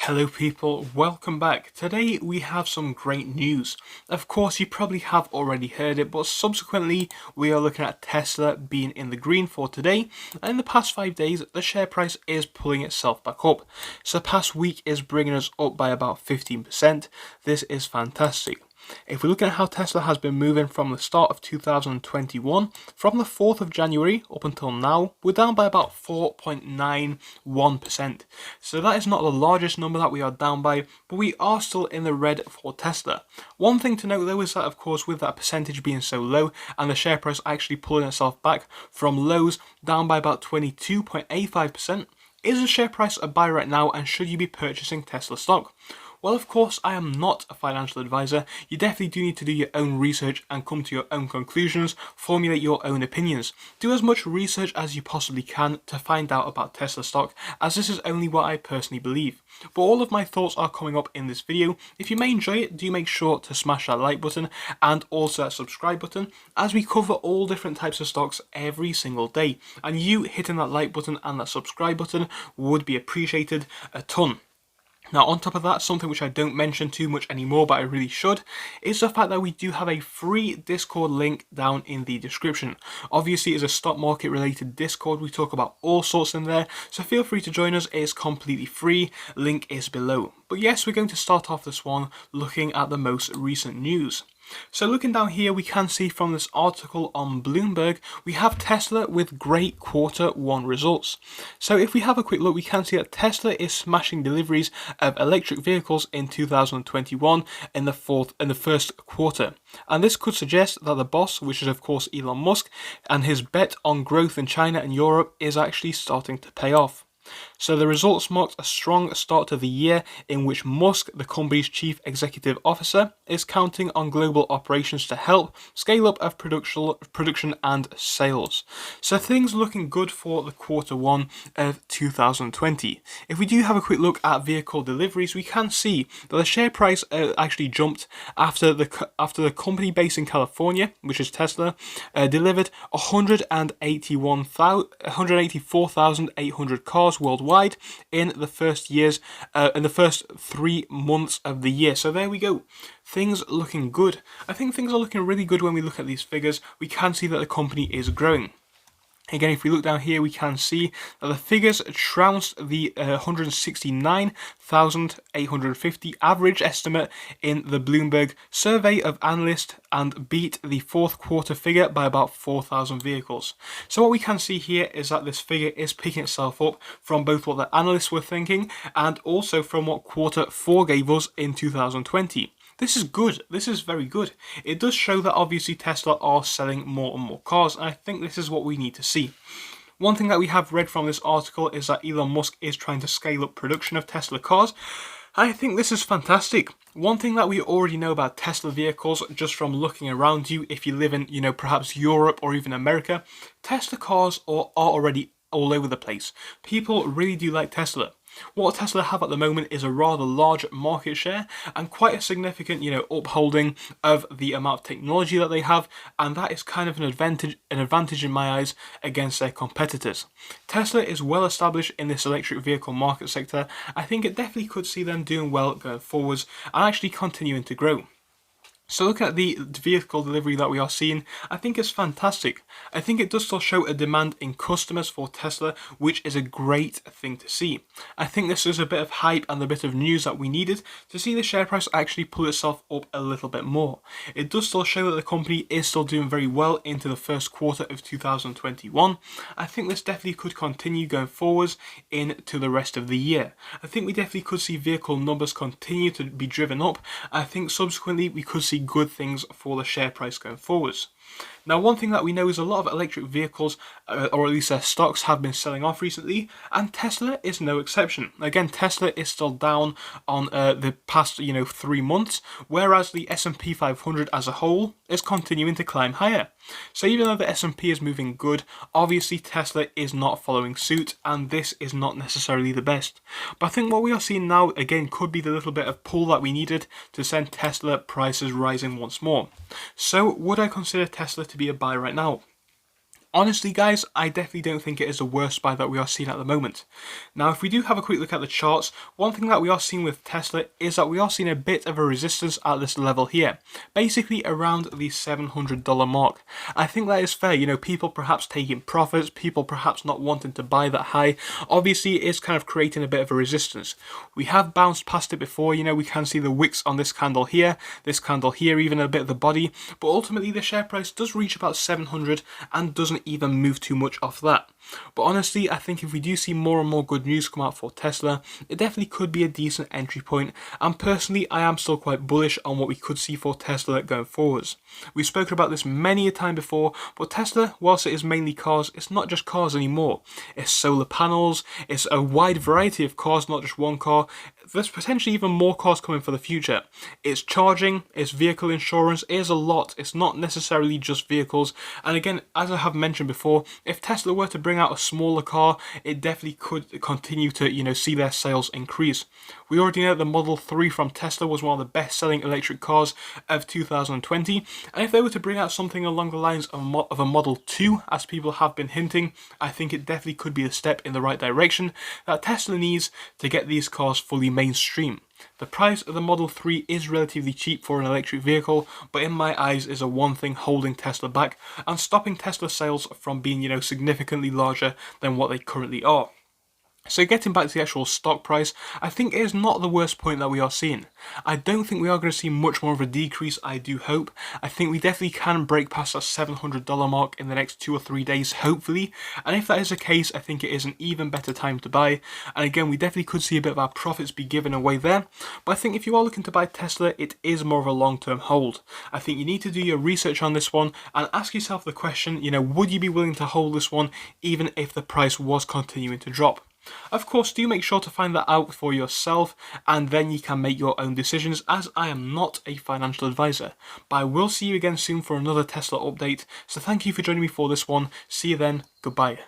Hello people, welcome back. Today we have some great news. Of course you probably have already heard it, but subsequently we are looking at Tesla being in the green for today, and in the past 5 days the share price is pulling itself back up. So the past week is bringing us up by about 15%. This is fantastic. If we look at how Tesla has been moving from the start of 2021, from the 4th of January up until now, we're down by about 4.91%. So that is not the largest number that we are down by, but we are still in the red for Tesla. One thing to note though is that of course with that percentage being so low and the share price actually pulling itself back from lows down by about 22.85%, is the share price a buy right now, and should you be purchasing Tesla stock? Well, of course, I am not a financial advisor. You definitely do need to do your own research and come to your own conclusions, formulate your own opinions. Do as much research as you possibly can to find out about Tesla stock, as this is only what I personally believe. But all of my thoughts are coming up in this video. If you may enjoy it, do make sure to smash that like button and also that subscribe button, as we cover all different types of stocks every single day. And you hitting that like button and that subscribe button would be appreciated a ton. Now, on top of that, something which I don't mention too much anymore, but I really should, is the fact that we do have a free Discord link down in the description. Obviously, it's a stock market related Discord. We talk about all sorts in there, so feel free to join us. It is completely free. Link is below. But yes, we're going to start off this one looking at the most recent news. So looking down here, we can see from this article on Bloomberg, we have Tesla with great Q1 results. So if we have a quick look, we can see that Tesla is smashing deliveries of electric vehicles in 2021 in the first quarter. And this could suggest that the boss, which is of course Elon Musk, and his bet on growth in China and Europe is actually starting to pay off. So the results marked a strong start to the year in which Musk, the company's chief executive officer, is counting on global operations to help scale up of production and sales. So things looking good for the Q1 of 2020. If we do have a quick look at vehicle deliveries, we can see that the share price actually jumped after the company based in California, which is Tesla, delivered 184,800 cars worldwide in the first 3 months of the year. So there we go. Things looking good. I think things are looking really good when we look at these figures. We can see that the company is growing. Again, if we look down here, we can see that the figures trounced the 169,850 average estimate in the Bloomberg survey of analysts and beat the fourth quarter figure by about 4,000 vehicles. So what we can see here is that this figure is picking itself up from both what the analysts were thinking and also from what Q4 gave us in 2020. This is good. This is very good. It does show that obviously Tesla are selling more and more cars, and I think this is what we need to see. One thing that we have read from this article is that Elon Musk is trying to scale up production of Tesla cars. I think this is fantastic. One thing that we already know about Tesla vehicles, just from looking around you, if you live in, perhaps Europe or even America, Tesla cars are already all over the place. People really do like Tesla. What Tesla have at the moment is a rather large market share and quite a significant, upholding of the amount of technology that they have, and that is kind of an advantage in my eyes against their competitors. Tesla is well established in this electric vehicle market sector. I think it definitely could see them doing well going forwards and actually continuing to grow. So looking at the vehicle delivery that we are seeing, I think it's fantastic. I think it does still show a demand in customers for Tesla, which is a great thing to see. I think this is a bit of hype and a bit of news that we needed to see the share price actually pull itself up a little bit more. It does still show that the company is still doing very well into the first quarter of 2021. I think this definitely could continue going forwards into the rest of the year. I think we definitely could see vehicle numbers continue to be driven up. I think subsequently we could see good things for the share price going forwards. Now, one thing that we know is a lot of electric vehicles, or at least their stocks, have been selling off recently, and Tesla is no exception. Again, Tesla is still down on the past, 3 months, whereas the S&P 500 as a whole is continuing to climb higher. So even though the S&P is moving good, obviously Tesla is not following suit, and this is not necessarily the best. But I think what we are seeing now, again, could be the little bit of pull that we needed to send Tesla prices rising once more. So would I consider Tesla to be a buy right now? Honestly guys, I definitely don't think it is the worst buy that we are seeing at the moment. Now if we do have a quick look at the charts, one thing that we are seeing with Tesla is that we are seeing a bit of a resistance at this level here, basically around the $700 mark. I think that is fair, you know, people perhaps taking profits, people perhaps not wanting to buy that high. Obviously it is kind of creating a bit of a resistance. We have bounced past it before, you know, we can see the wicks on this candle here, even a bit of the body, but ultimately the share price does reach about 700 and doesn't even move too much off that. But honestly, I think if we do see more and more good news come out for Tesla, it definitely could be a decent entry point, and personally I am still quite bullish on what we could see for Tesla going forwards. We've spoken about this many a time before, but Tesla, whilst it is mainly cars, it's not just cars anymore. It's solar panels, it's a wide variety of cars, not just one car. There's potentially even more cars coming for the future. It's charging, it's vehicle insurance, it is a lot. It's not necessarily just vehicles. And again, as I have mentioned before, if Tesla were to bring out a smaller car, it definitely could continue to, you know, see their sales increase. We already know the Model 3 from Tesla was one of the best-selling electric cars of 2020. And if they were to bring out something along the lines of a Model 2, as people have been hinting, I think it definitely could be a step in the right direction that Tesla needs to get these cars fully mainstream. The price of the Model 3 is relatively cheap for an electric vehicle, but in my eyes is a one thing holding Tesla back and stopping Tesla sales from being, you know, significantly larger than what they currently are. So getting back to the actual stock price, I think it is not the worst point that we are seeing. I don't think we are going to see much more of a decrease, I do hope. I think we definitely can break past that $700 mark in the next 2 or 3 days, hopefully. And if that is the case, I think it is an even better time to buy. And again, we definitely could see a bit of our profits be given away there. But I think if you are looking to buy Tesla, it is more of a long-term hold. I think you need to do your research on this one and ask yourself the question, you know, would you be willing to hold this one even if the price was continuing to drop? Of course, do make sure to find that out for yourself, and then you can make your own decisions, as I am not a financial advisor. But I will see you again soon for another Tesla update, so thank you for joining me for this one. See you then, goodbye.